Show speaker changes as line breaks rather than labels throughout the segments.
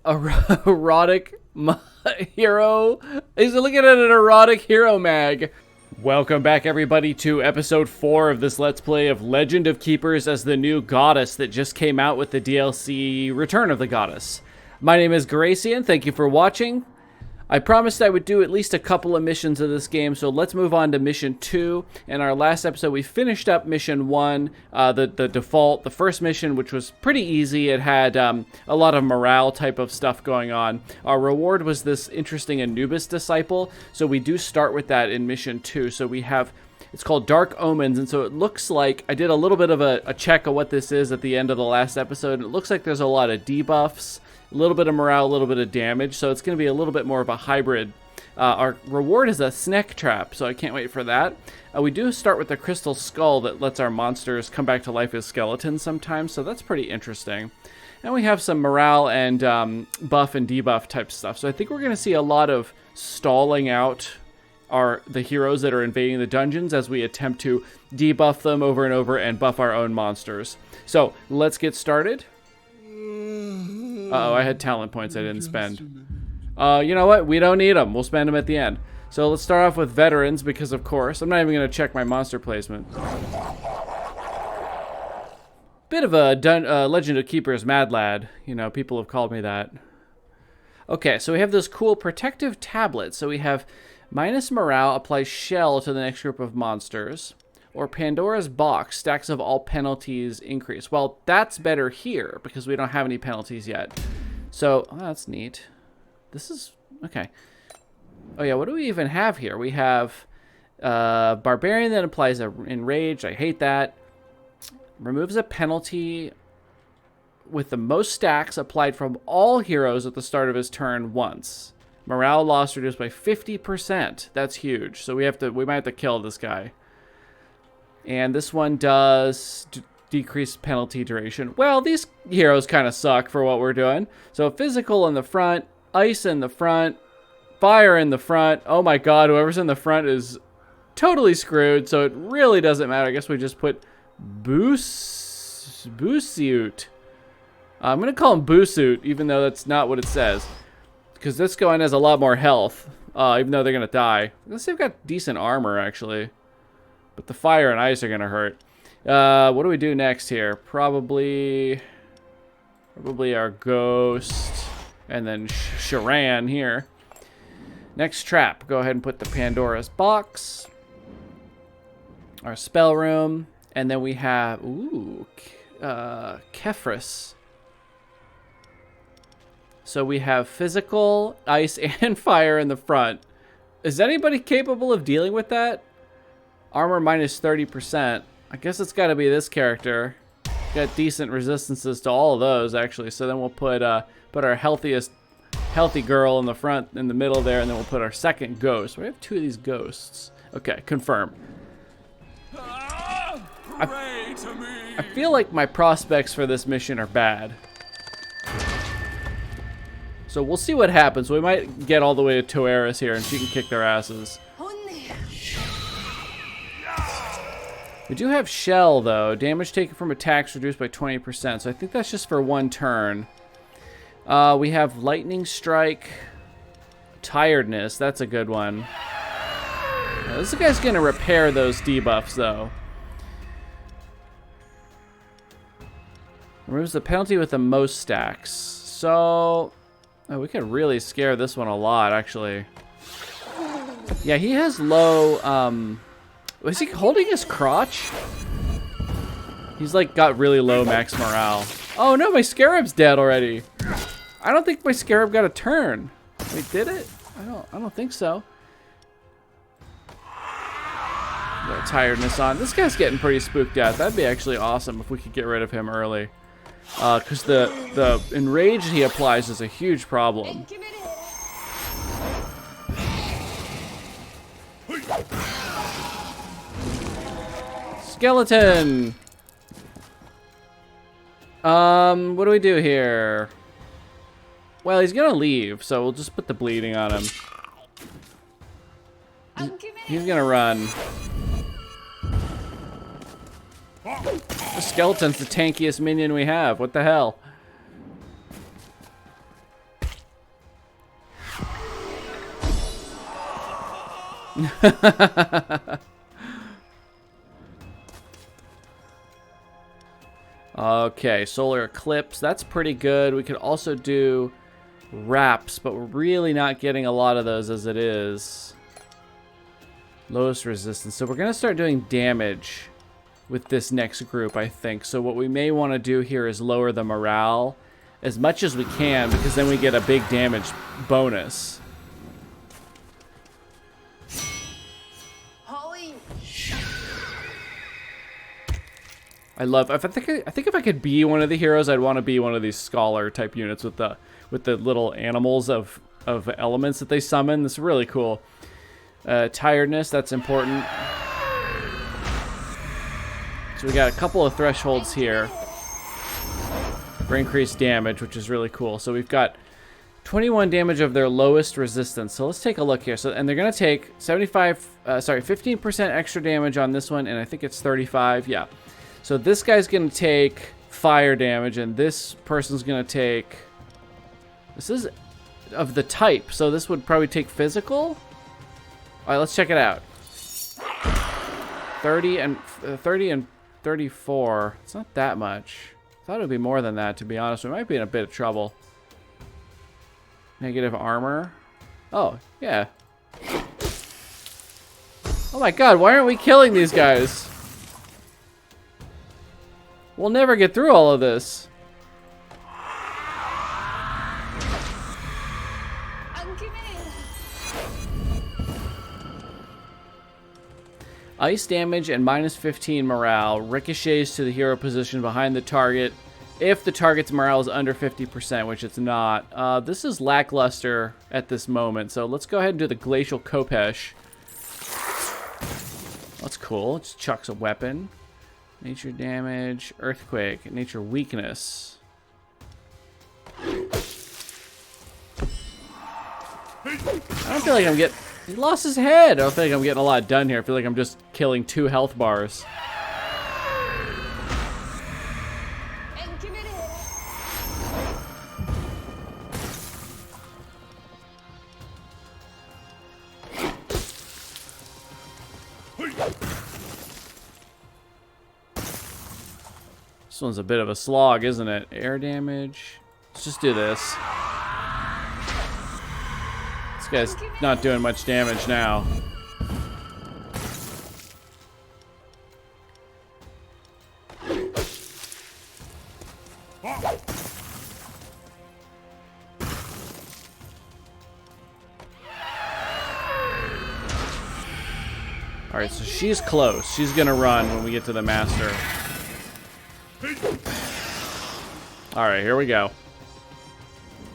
erotic hero. He's looking at an erotic hero mag. Welcome back, everybody, to episode 4 of this Let's Play of Legend of Keepers as the new goddess that just came out with the DLC Return of the Goddess. My name is Gracian. Thank you for watching. I promised I would do at least a couple of missions of this game, so let's move on to mission 2. In our last episode, we finished up mission 1, the first mission, which was pretty easy. It had a lot of morale type of stuff going on. Our reward was this interesting Anubis disciple, so we do start with that in mission 2. So we have, it's called Dark Omens, and so it looks like, I did a little bit of a check of what this is at the end of the last episode, and it looks like there's a lot of debuffs, a little bit of morale, a little bit of damage, so it's going to be a little bit more of a hybrid. Our reward is a snack trap, so I can't wait for that. We do start with the crystal skull that lets our monsters come back to life as skeletons sometimes, so that's pretty interesting. And we have some morale and buff and debuff type stuff, so I think we're going to see a lot of stalling out the heroes that are invading the dungeons as we attempt to debuff them over and over and buff our own monsters. So let's get started. Uh-oh, I had talent points I didn't spend. You know what? We don't need them. We'll spend them at the end. So let's start off with veterans because, of course, I'm not even going to check my monster placement. Bit of a Legend of Keepers mad lad. You know, people have called me that. Okay, so we have this cool protective tablet. So we have minus morale applies shell to the next group of monsters. Or Pandora's box, stacks of all penalties increase. Well, that's better here because we don't have any penalties yet. So, oh, that's neat. This is, okay. Oh yeah, what do we even have here? We have Barbarian that applies Enraged. I hate that. Removes a penalty with the most stacks applied from all heroes at the start of his turn once. Morale loss reduced by 50%. That's huge. So we might have to kill this guy. And this one does decrease penalty duration. Well, these heroes kind of suck for what we're doing. So physical in the front, ice in the front, fire in the front. Oh my god, whoever's in the front is totally screwed. So it really doesn't matter. I guess we just put Boossuit. I'm going to call him Boossuit, even though that's not what it says. Because this guy has a lot more health, even though they're going to die. I guess they've got decent armor, actually. But the fire and ice are going to hurt. What do we do next here? Probably our ghost. And then Sharan here. Next trap. Go ahead and put the Pandora's box. Our spell room. And then we have, Kephris. So we have physical, ice, and fire in the front. Is anybody capable of dealing with that? Armor minus 30%. I guess it's got to be this character. Got decent resistances to all of those, actually. So then we'll put our healthy girl in the front, in the middle there, and then we'll put our second ghost. We have 2 of these ghosts. Okay, confirm. I feel like my prospects for this mission are bad. So we'll see what happens. We might get all the way to Toeris here, and she can kick their asses. We do have shell, though. Damage taken from attacks reduced by 20%. So I think that's just for one turn. We have lightning strike. Tiredness. That's a good one. This guy's going to repair those debuffs, though. Removes the penalty with the most stacks. So, we could really scare this one a lot, actually. Yeah, he has low, is he holding his crotch? He's like got really low max morale. Oh no, my scarab's dead already. I don't think my scarab got a turn. Wait, did it? I don't think so. Got tiredness on. This guy's getting pretty spooked out. That'd be actually awesome if we could get rid of him early. Because the enrage he applies is a huge problem. Skeleton! What do we do here? Well, he's gonna leave, so we'll just put the bleeding on him. He's gonna run. The skeleton's the tankiest minion we have. What the hell? Okay, solar eclipse. That's pretty good. We could also do wraps, but we're really not getting a lot of those as it is. Lowest resistance. So we're going to start doing damage with this next group, I think. So what we may want to do here is lower the morale as much as we can, because then we get a big damage bonus. I think if I could be one of the heroes, I'd want to be one of these scholar type units with the little animals of elements that they summon. That's really cool. Tiredness, that's important. So we got a couple of thresholds here for increased damage, which is really cool. So we've got 21 damage of their lowest resistance. So let's take a look here. So, and they're gonna take 15% extra damage on this one, and I think it's 35. Yeah. So this guy's gonna take fire damage, and this person's gonna take. This is of the type, so this would probably take physical. All right, let's check it out. 30 and 34. It's not that much. I thought it would be more than that, to be honest. We might be in a bit of trouble. Negative armor. Oh, yeah. Oh my god, why aren't we killing these guys? We'll never get through all of this. Ice damage and minus 15 morale ricochets to the hero position behind the target if the target's morale is under 50%, which it's not. This is lackluster at this moment, so let's go ahead and do the Glacial Kopesh. That's cool. It just chucks a weapon. Nature damage, earthquake, nature weakness. I don't feel like I'm getting... He lost his head. I don't think I'm getting a lot done here. I feel like I'm just killing 2 health bars. This one's a bit of a slog, isn't it? Air damage. Let's just do this. This guy's not doing much damage now. Alright, so she's close. She's gonna run when we get to the master. Alright, here we go.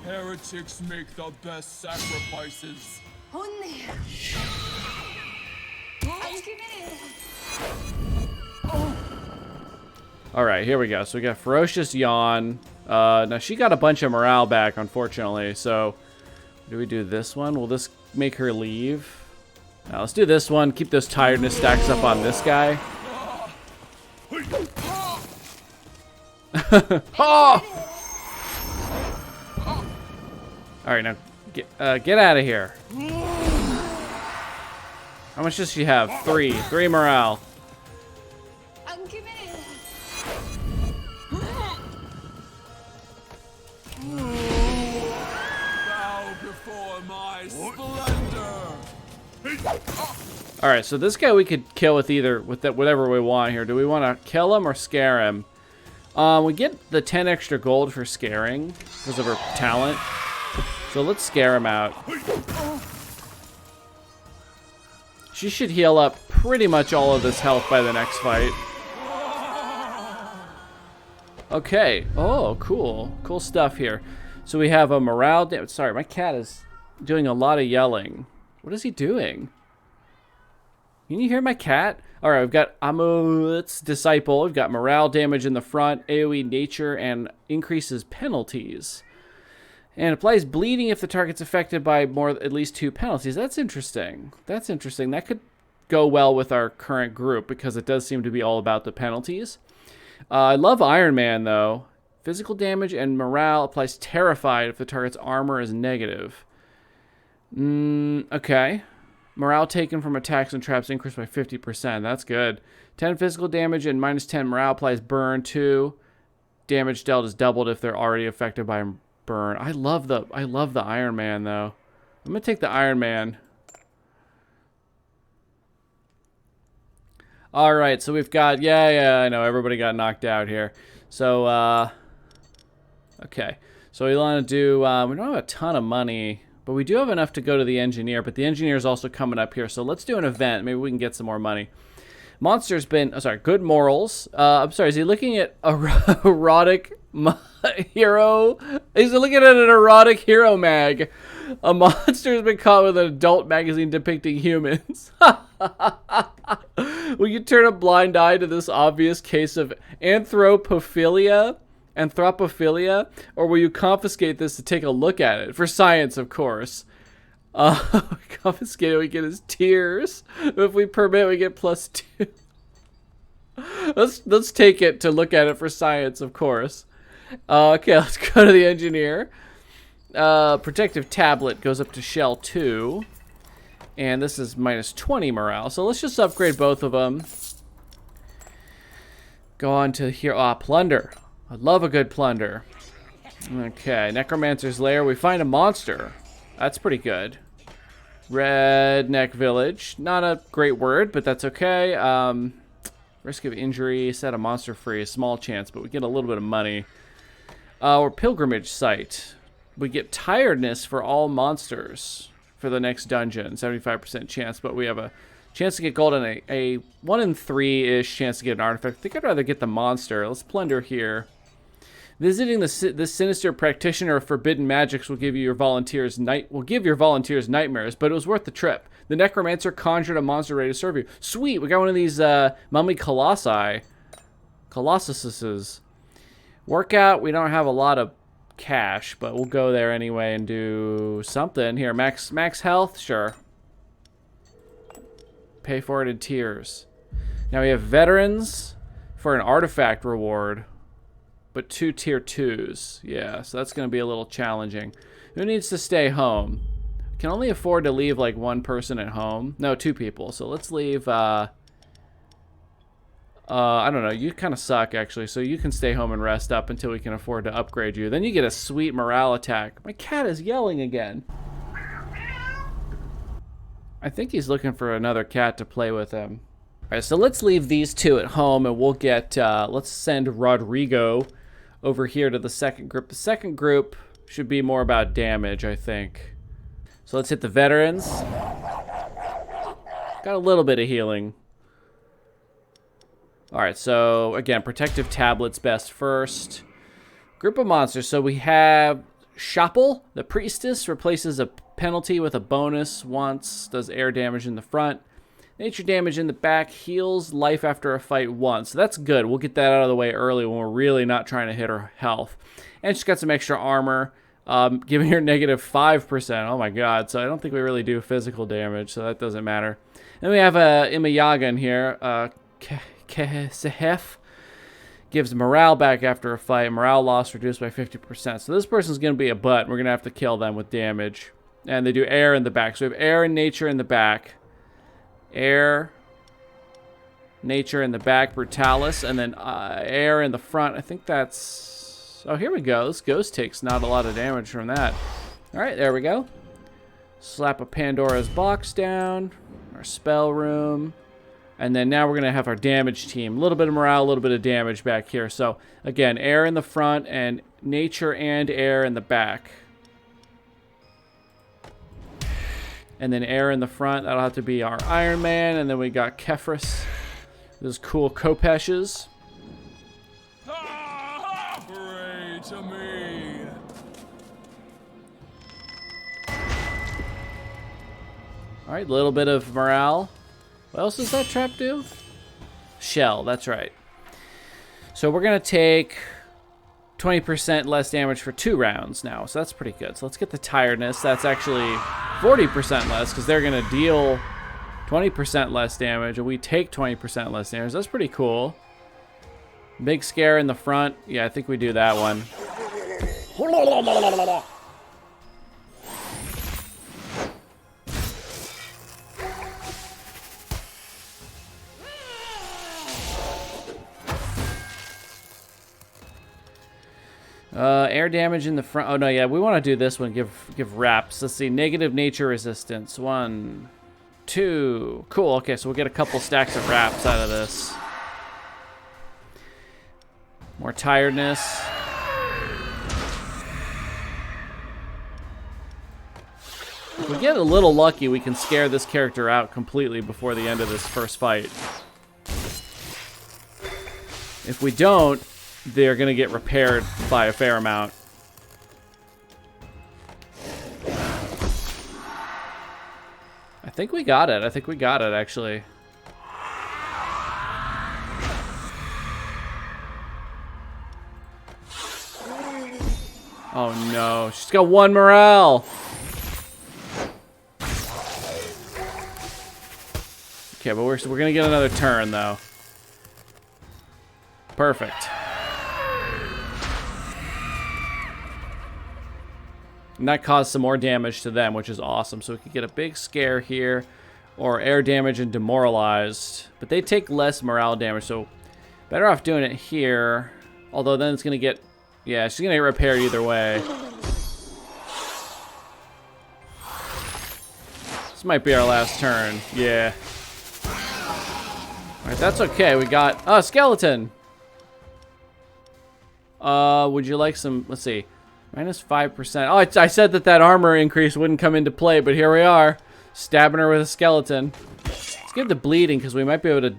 Heretics make the best sacrifices.
Alright, here we go. So we got Ferocious Yawn. Now she got a bunch of morale back, unfortunately. So, do we do this one? Will this make her leave? Now let's do this one. Keep those tiredness stacks up on this guy. Oh! Alright, now get out of here. How much does she have? 3. 3 morale.
Bow before my splendor.
Alright, so this guy we could kill with whatever we want here. Do we want to kill him or scare him? We get the 10 extra gold for scaring because of her talent. So let's scare him out. She should heal up pretty much all of this health by the next fight. Okay. Oh, cool. Cool stuff here. So we have a morale damage. Sorry, my cat is doing a lot of yelling. What is he doing? Can you hear my cat? All right, we've got Amulet's Disciple. We've got morale damage in the front, AoE nature, and increases penalties. And applies bleeding if the target's affected by at least 2 penalties. That's interesting. That's interesting. That could go well with our current group because it does seem to be all about the penalties. I love Iron Man, though. Physical damage and morale applies Terrified if the target's armor is negative. Okay. Morale taken from attacks and traps increased by 50%. That's good. 10 physical damage and minus 10 morale applies burn 2. Damage dealt is doubled if they're already affected by burn. I love the Iron Man though. I'm gonna take the Iron Man. All right, so we've got I know everybody got knocked out here. So okay, so we want to do. We don't have a ton of money, but we do have enough to go to the engineer. But the engineer is also coming up here, so let's do an event. Maybe we can get some more money. Monster's been, good morals. I'm sorry, is he looking at erotic hero? He's looking at an erotic hero mag. A monster has been caught with an adult magazine depicting humans. Will you turn a blind eye to this obvious case of anthropophilia, or will you confiscate this to take a look at it? For science, of course. Confiscate it, we get his tears. If we permit, we get +2. Let's take it to look at it for science, of course. Okay, let's go to the engineer. Protective tablet goes up to shell 2. And this is minus 20 morale. So let's just upgrade both of them. Go on to here. Plunder. I love a good plunder. Okay, Necromancer's Lair. We find a monster. That's pretty good. Redneck Village. Not a great word, but that's okay. Risk of injury. Set a monster free. A small chance, but we get a little bit of money. Or Pilgrimage Site. We get tiredness for all monsters for the next dungeon. 75% chance, but we have a chance to get gold and a 1 in 3-ish chance to get an artifact. I think I'd rather get the monster. Let's plunder here. Visiting this sinister practitioner of forbidden magics will give your volunteers nightmares, but it was worth the trip. The necromancer conjured a monster ready to serve you. Sweet, we got one of these mummy colossuses. Workout, we don't have a lot of cash, but we'll go there anyway and do something. Here, max health, sure. Pay for it in tears. Now we have veterans for an artifact reward. But 2 tier 2s. Yeah, so that's going to be a little challenging. Who needs to stay home? Can only afford to leave like 1 person at home. No, 2 people. So let's leave, I don't know. You kind of suck, actually. So you can stay home and rest up until we can afford to upgrade you. Then you get a sweet morale attack. My cat is yelling again. I think he's looking for another cat to play with him. All right, so let's leave these 2 at home and we'll get, let's send Rodrigo over here to the second group. The second group should be more about damage, I think. So let's hit the veterans. Got a little bit of healing. All right, so again, protective tablets best first. Group of monsters. So we have Shoppel, the priestess, replaces a penalty with a bonus once, does air damage in the front. Nature damage in the back, heals life after a fight once. So that's good. We'll get that out of the way early when we're really not trying to hit her health. And she's got some extra armor, giving her -5%. Oh my god. So I don't think we really do physical damage, so that doesn't matter. Then we have Imayaga in here. Sehef gives morale back after a fight. Morale loss reduced by 50%. So this person's going to be a butt. We're going to have to kill them with damage. And they do air in the back. So we have air and nature in the back. Air, nature in the back, brutalis, and then air in the front. I think that's... Oh, here we go. This ghost takes not a lot of damage from that. All right, there we go. Slap a Pandora's box down. Our spell room. And then now we're going to have our damage team. A little bit of morale, a little bit of damage back here. So, again, air in the front and nature and air in the back. And then air in the front. That'll have to be our Iron Man. And then we got Kefris. Those cool Kopeshes.
Pray to me.
All right, a little bit of morale. What else does that trap do? Shell, that's right. So we're going to take 20% less damage for 2 rounds now. So that's pretty good. So let's get the tiredness. That's actually 40% less because they're going to deal 20% less damage and we take 20% less damage. That's pretty cool. Big scare in the front. Yeah, I think we do that one. Air damage in the front. Oh, no, yeah, we want to do this one. Give wraps. Let's see. Negative nature resistance. 1, 2. Cool. Okay, so we'll get a couple stacks of wraps out of this. More tiredness. If we get a little lucky, we can scare this character out completely before the end of this first fight. If we don't, they're going to get repaired by a fair amount. I think we got it. I think we got it, actually. Oh, no. She's got 1 morale. Okay, but we're going to get another turn, though. Perfect. And that caused some more damage to them, which is awesome. So we could get a big scare here, or air damage and demoralized. But they take less morale damage, so better off doing it here. Although then it's going to get... Yeah, she's going to get repaired either way. This might be our last turn. Yeah. Alright, that's okay. We got... Oh, skeleton! Would you like some... Let's see. Minus 5%. Oh, I said that armor increase wouldn't come into play, but here we are. Stabbing her with a skeleton. Let's give the bleeding, because we might be able to...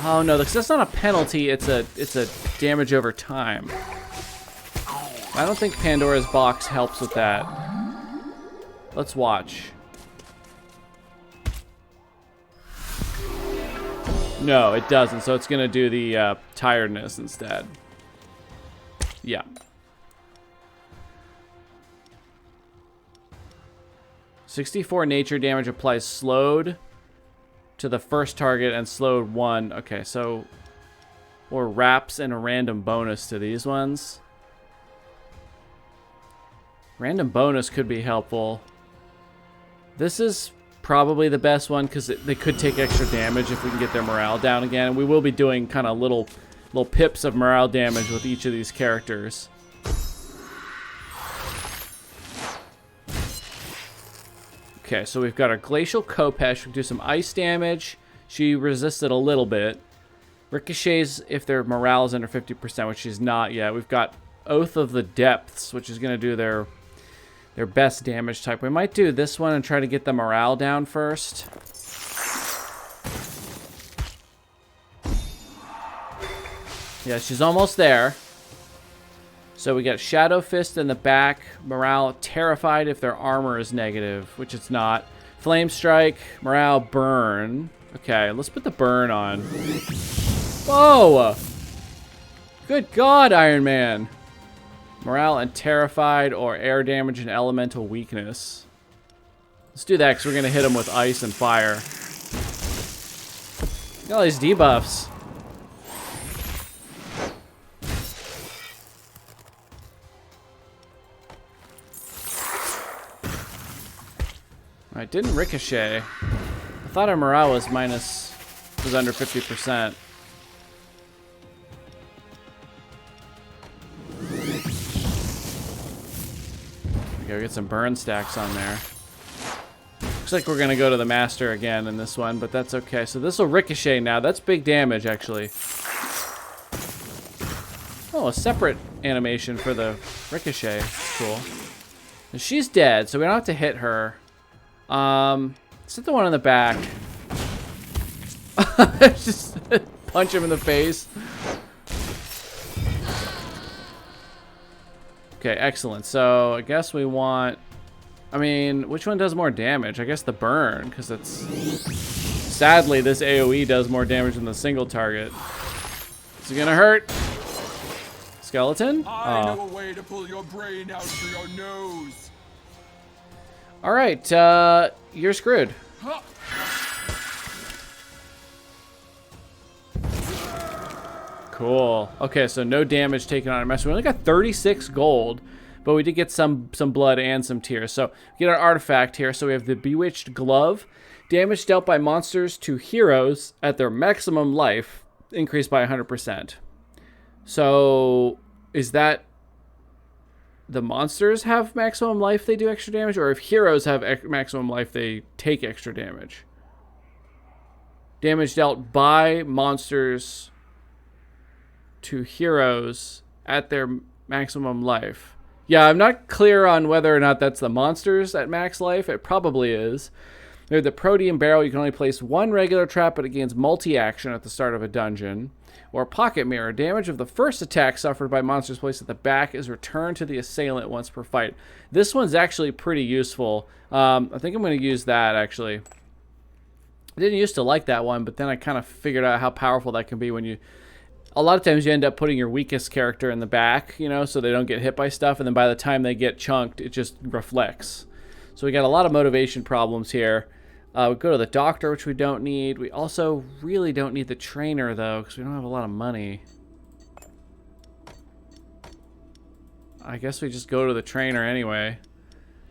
Oh, no, because that's not a penalty. It's a damage over time. I don't think Pandora's box helps with that. Let's watch. No, it doesn't. So it's going to do the tiredness instead. Yeah. "64 nature damage applies slowed to the first target and slowed 1. Okay, so... Or wraps and a random bonus to these ones. Random bonus could be helpful. This is probably the best one because they could take extra damage if we can get their morale down again. We will be doing kind of little pips of morale damage with each of these characters. Okay, so we've got our Glacial Kopesh. We can do some ice damage. She resisted a little bit. Ricochets if their morale is under 50%, which she's not yet. We've got Oath of the Depths, which is going to do their best damage type. We might do this one and try to get the morale down first. Yeah, she's almost there. So we got Shadow Fist in the back. Morale terrified if their armor is negative, which it's not. Flame Strike, morale burn. Okay, let's put the burn on. Whoa! Good God, Iron Man. Morale and terrified or air damage and elemental weakness. Let's do that because we're going to hit him with ice and fire. Look at all these debuffs. Alright, didn't ricochet. I thought our morale was under 50%. Okay, we get some burn stacks on there. Looks like we're gonna go to the master again in this one, but that's okay. So this will ricochet now. That's big damage, actually. Oh, a separate animation for the ricochet. Cool. And she's dead, so we don't have to hit her. Let's hit the one in the back. Just punch him in the face. Okay, excellent. So I guess we want... I mean, which one does more damage? I guess the burn, because it's... Sadly, this AoE does more damage than the single target. Is it gonna hurt? Skeleton?
I know a way to pull your brain out through your nose.
Alright, you're screwed.
Huh.
Cool. Okay, so no damage taken on our mess. We only got 36 gold, but we did get some blood and some tears. So we get our artifact here. So we have the Bewitched Glove. Damage dealt by monsters to heroes at their maximum life increased by 100%. So is that the monsters have maximum life, they do extra damage, or if heroes have maximum life, they take extra damage. Damage dealt by monsters to heroes at their maximum life. Yeah, I'm not clear on whether or not that's the monsters at max life. It probably is. They're the Protean Barrel. You can only place one regular trap, but it gains multi-action at the start of a dungeon. Or Pocket Mirror. Damage of the first attack suffered by monsters placed at the back is returned to the assailant once per fight. This one's actually pretty useful. I think I'm going to use that, actually. I didn't used to like that one, but then I kind of figured out how powerful that can be when you... A lot of times you end up putting your weakest character in the back, you know, so they don't get hit by stuff, and then by the time they get chunked, it just reflects. So we got a lot of motivation problems here. We go to the doctor, which we don't need. We also really don't need the trainer, though, because we don't have a lot of money. I guess we just go to the trainer anyway.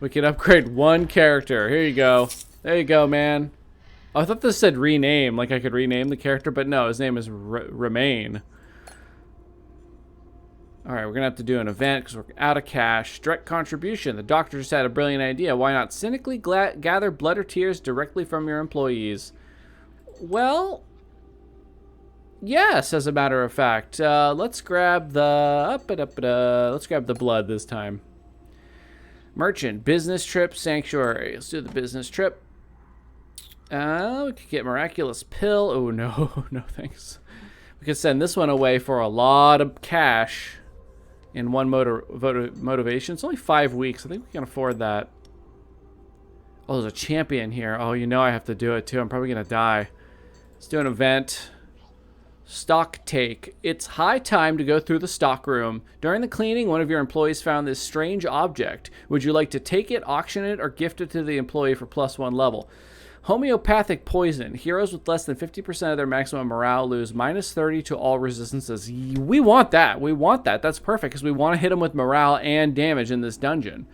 We can upgrade one character. Here you go. There you go, man. Oh, I thought this said rename, like I could rename the character, but no, his name is Remain. Alright, we're going to have to do an event because we're out of cash. Direct contribution. The doctor just had a brilliant idea. Why not cynically gather blood or tears directly from your employees? Well, yes, as a matter of fact. Let's grab the... let's grab the blood this time. Merchant. Business trip. Sanctuary. Let's do the business trip. We could get Miraculous Pill. Oh, no. No, thanks. We could send this one away for a lot of cash in one motivation. It's only 5 weeks. I think we can afford that. Oh, there's a champion here. Oh, you know I have to do it, too. I'm probably going to die. Let's do an event. Stock take. It's high time to go through the stock room. During the cleaning, one of your employees found this strange object. Would you like to take it, auction it, or gift it to the employee for +1 level? Homeopathic poison. Heroes with less than 50% of their maximum morale lose -30 to all resistances. We want that. We want that. That's perfect because we want to hit them with morale and damage in this dungeon.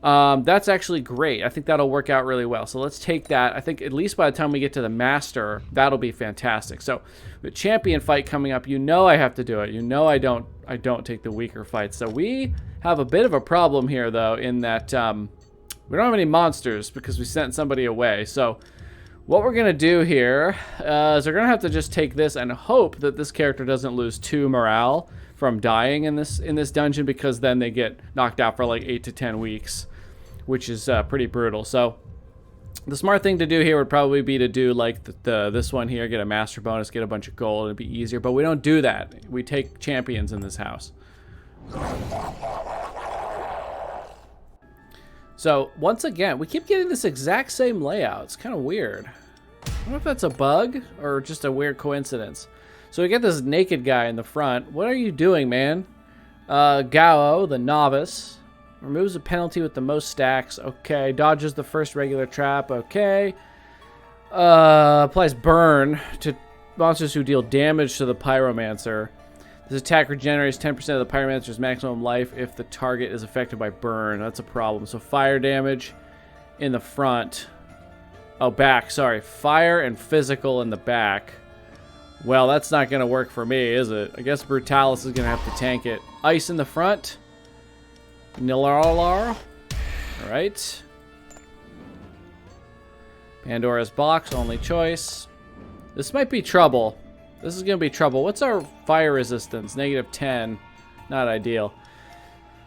That's actually great. I think that'll work out really well. So let's take that. I think at least by the time we get to the master, that'll be fantastic. So the champion fight coming up, you know I have to do it. You know I don't take the weaker fights. So we have a bit of a problem here, though, in that... we don't have any monsters because we sent somebody away. So what we're going to do here is we're going to have to just take this and hope that this character doesn't lose 2 morale from dying in this dungeon, because then they get knocked out for like 8 to 10 weeks, which is pretty brutal. So the smart thing to do here would probably be to do like this one here, get a master bonus, get a bunch of gold. It'd be easier, but we don't do that. We take champions in this house. So, once again, we keep getting this exact same layout. It's kind of weird. I don't know if that's a bug or just a weird coincidence. So we get this naked guy in the front. What are you doing, man? Gao, the novice, removes a penalty with the most stacks. Okay. Dodges the first regular trap. Okay. Applies burn to monsters who deal damage to the pyromancer. This attack regenerates 10% of the pyromancer's maximum life if the target is affected by burn. That's a problem. So fire damage in the front. Oh, back. Sorry. Fire and physical in the back. Well, that's not going to work for me, is it? I guess Brutalis is going to have to tank it. Ice in the front. Nilalar. All right. Pandora's box. Only choice. This might be trouble. This is going to be trouble. What's our fire resistance? -10. Not ideal.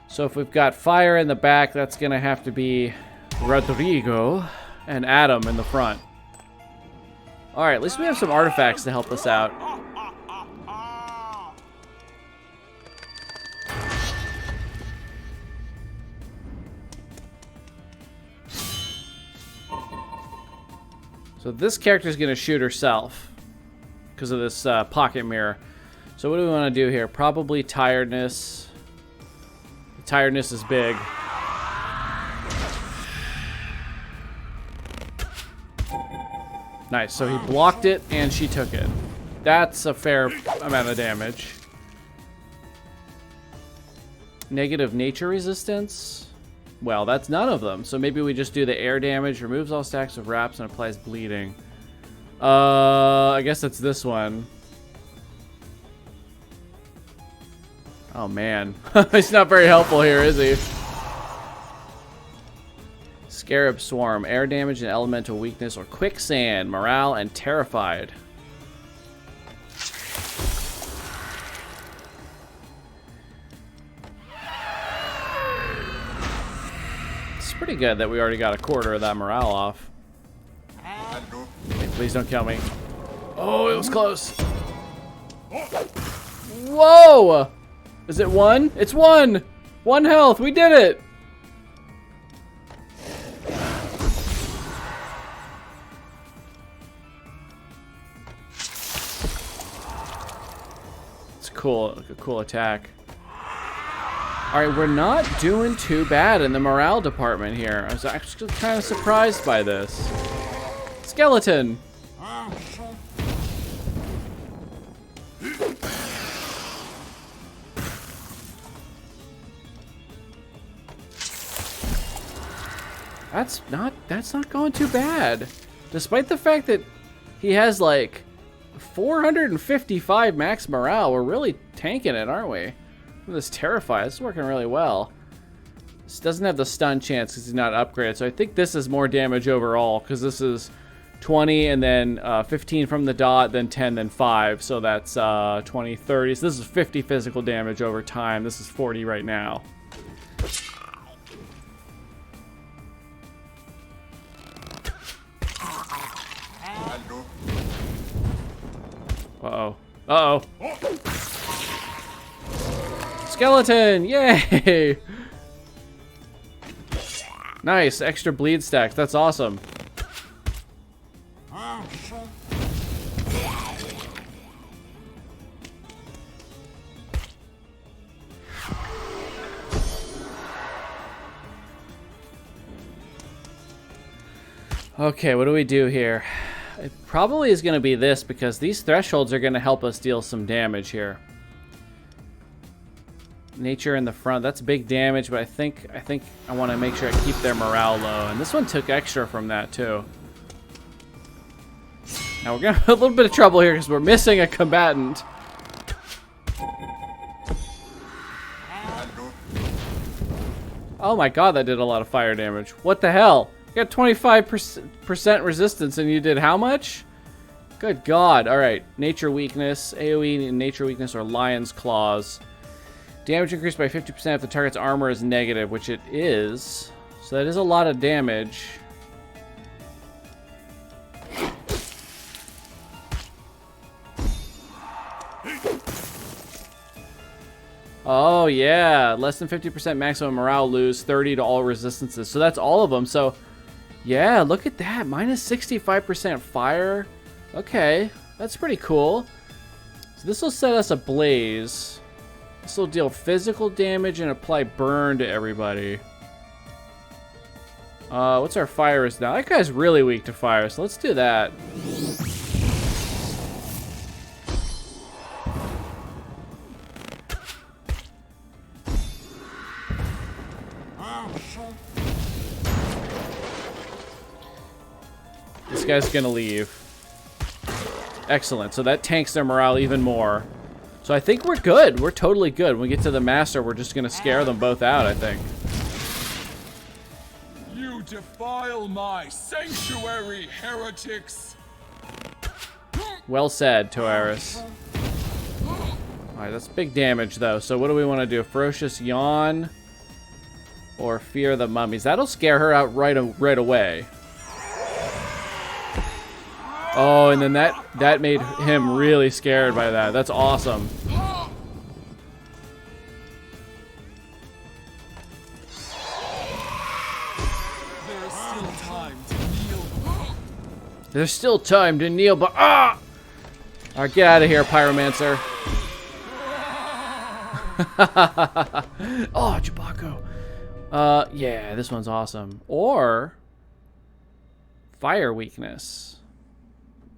So if we've got fire in the back, that's going to have to be Rodrigo and Adam in the front. Alright, at least we have some artifacts to help us out. So this character is going to shoot herself because of this pocket mirror. So what do we want to do here? Probably tiredness. Tiredness is big. Nice. So he blocked it and she took it. That's a fair amount of damage. Negative nature resistance. Well, that's none of them. So maybe we just do the air damage, removes all stacks of wraps, and applies bleeding. I guess it's this one. Oh, man. He's not very helpful here, is he? Scarab Swarm. Air damage and elemental weakness or quicksand. Morale and terrified. It's pretty good that we already got a quarter of that morale off. Okay, please don't kill me. Oh, it was close. Whoa! Is it one? It's one! 1 health. We did it! It's cool. A cool attack. Alright, we're not doing too bad in the morale department here. I was actually kind of surprised by this. Skeleton! That's not going too bad. Despite the fact that he has like 455 max morale, we're really tanking it, aren't we? This terrifies. This is working really well. This doesn't have the stun chance because he's not upgraded, so I think this is more damage overall because this is 20 and then 15 from the dot, then 10, then 5. So that's 20, 30. So this is 50 physical damage over time. This is 40 right now. Uh-oh. Uh-oh. Skeleton! Yay! Nice. Extra bleed stacks. That's awesome. Okay, what do we do here? It probably is going to be this because these thresholds are going to help us deal some damage here. Nature in the front, that's big damage, but I think I want to make sure I keep their morale low. And this one took extra from that too. Now we're going to have a little bit of trouble here because we're missing a combatant. Oh my god, that did a lot of fire damage. What the hell? You got 25% resistance and you did how much? Good god. Alright, nature weakness, AoE and nature weakness or lion's claws. Damage increased by 50% if the target's armor is negative, which it is. So that is a lot of damage. Oh yeah, less than 50% maximum morale, lose 30 to all resistances. So that's all of them. So yeah, look at that, minus 65% fire. Okay, that's pretty cool. So this will set us ablaze. This will deal physical damage and apply burn to everybody. What's our fire is now? That guy's really weak to fire, so let's do that. This guy's gonna leave. Excellent, so that tanks their morale even more. So I think we're good. We're totally good. When we get to the master, we're just gonna scare them both out, I think.
You defile my sanctuary, heretics!
Well said, Toeris. Alright, that's big damage though. So what do we want to do? Ferocious Yawn or Fear the Mummies? That'll scare her out right away. Oh, and then that made him really scared by that. That's awesome.
There's still time to kneel.
There's still time to kneel, but ah! Alright, get out of here, Pyromancer. Oh, Chewbacca. Yeah, this one's awesome. Or fire weakness.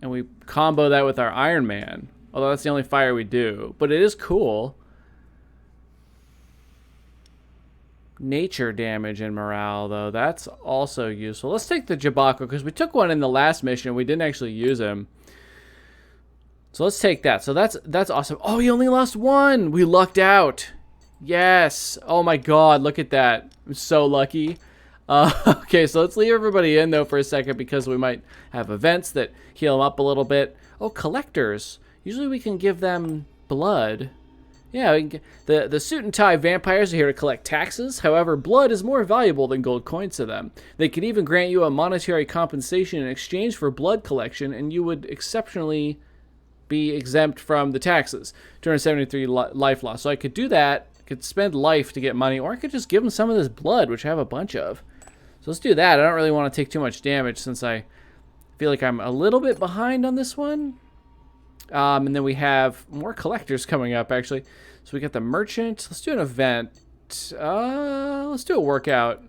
And we combo that with our Iron Man. Although that's the only fire we do. But it is cool. Nature damage and morale, though. That's also useful. Let's take the Chewbacca, because we took one in the last mission. We didn't actually use him. So let's take that. So that's awesome. Oh, he only lost one. We lucked out. Yes. Oh my god, look at that. I'm so lucky. Okay, so let's leave everybody in, though, for a second because we might have events that heal them up a little bit. Oh, collectors. Usually we can give them blood. Yeah, we can the suit and tie vampires are here to collect taxes. However, blood is more valuable than gold coins to them. They could even grant you a monetary compensation in exchange for blood collection, and you would exceptionally be exempt from the taxes. 273 life loss. So I could do that. I could spend life to get money, or I could just give them some of this blood, which I have a bunch of. So let's do that. I don't really want to take too much damage since I feel like I'm a little bit behind on this one. And then we have more collectors coming up, actually. So we got the merchant. Let's do an event. Let's do a workout.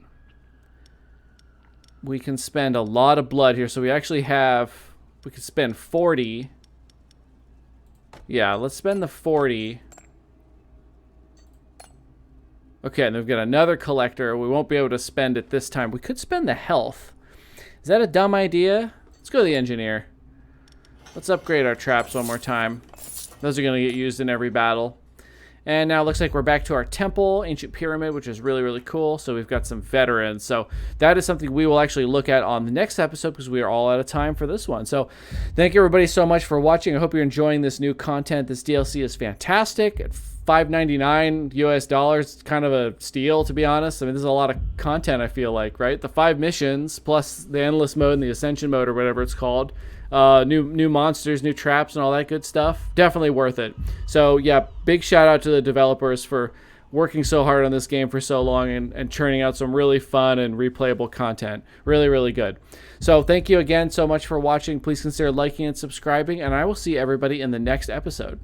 We can spend a lot of blood here. So we actually have... We can spend 40. Yeah, let's spend the 40. Okay, and then we've got another collector. We won't be able to spend it this time. We could spend the health. Is that a dumb idea? Let's go to the engineer. Let's upgrade our traps one more time. Those are going to get used in every battle. And now it looks like we're back to our temple, ancient pyramid, which is really, really cool. So we've got some veterans. So that is something we will actually look at on the next episode because we are all out of time for this one. So thank you everybody so much for watching. I hope you're enjoying this new content. This DLC is fantastic. At $5.99 US dollars, it's kind of a steal, to be honest. I mean, there's a lot of content, I feel like, right? The 5 missions plus the endless mode and the ascension mode or whatever it's called. New monsters, new traps, and all that good stuff. Definitely worth it. So yeah, big shout out to the developers for working so hard on this game for so long and churning out some really fun and replayable content. Really, really good. So thank you again so much for watching. Please consider liking and subscribing, and I will see everybody in the next episode.